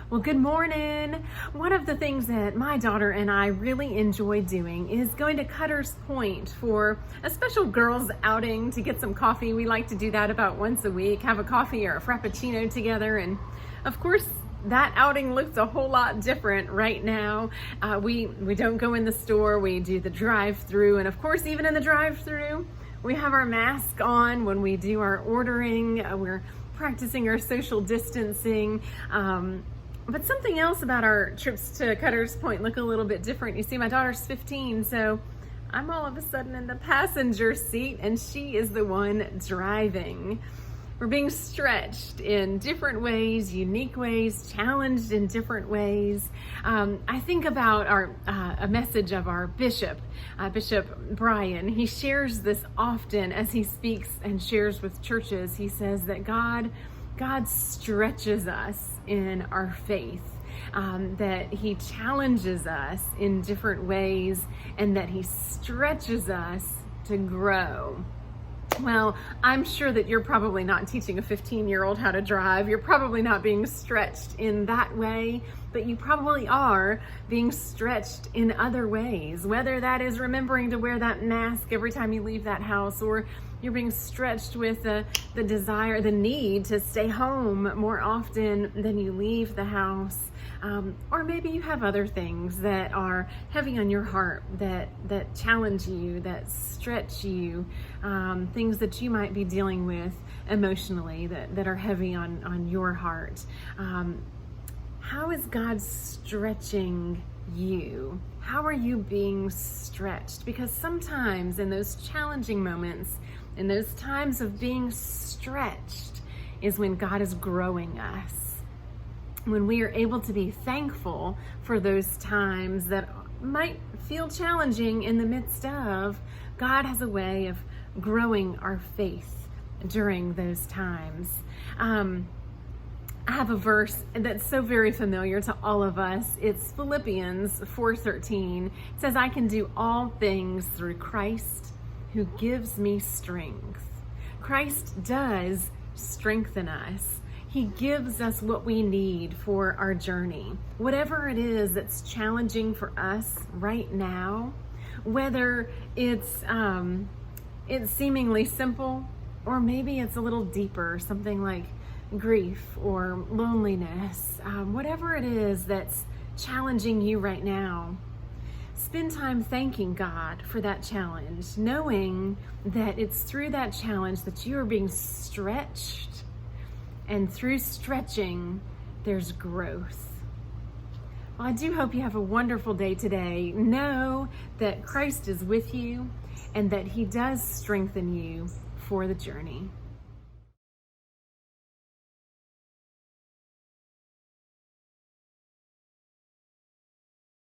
Well, good morning. One of the things that my daughter and I really enjoy doing is going to Cutter's Point for a special girls' outing to get some coffee. We like to do that about once a week, have a coffee or a frappuccino together. And of course, that outing looks a whole lot different right now. We don't go in the store, we do the drive-through. And of course, even in the drive-through, we have our mask on when we do our ordering. We're practicing our social distancing. But something else about our trips to Cutter's Point look a little bit different. You see, my daughter's 15, so I'm all of a sudden in the passenger seat and she is the one driving. We're being stretched in different ways, unique ways, challenged in different ways. I think about a message of our bishop, Bishop Brian. He shares this often as he speaks and shares with churches. He says that God stretches us in our faith, that he challenges us in different ways, and that he stretches us to grow. Well, I'm sure that you're probably not teaching a 15-year-old how to drive. You're probably not being stretched in that way, but you probably are being stretched in other ways, whether that is remembering to wear that mask every time you leave that house, or you're being stretched with the desire, the need to stay home more often than you leave the house. Or maybe you have other things that are heavy on your heart, that challenge you, that stretch you, things that you might be dealing with emotionally that are heavy on your heart. How is God stretching you? How are you being stretched? Because sometimes in those challenging moments, in those times of being stretched, is when God is growing us. When we are able to be thankful for those times that might feel challenging in the midst of, God has a way of growing our faith during those times. I have a verse that's so very familiar to all of us. It's Philippians 4:13. It says, I can do all things through Christ who gives me strength. Christ does strengthen us. He gives us what we need for our journey. Whatever it is that's challenging for us right now, whether it's seemingly simple, or maybe it's a little deeper, something like grief or loneliness, whatever it is that's challenging you right now, spend time thanking God for that challenge, knowing that it's through that challenge that you are being stretched. And through stretching, there's growth. Well, I do hope you have a wonderful day today. Know that Christ is with you and that he does strengthen you for the journey.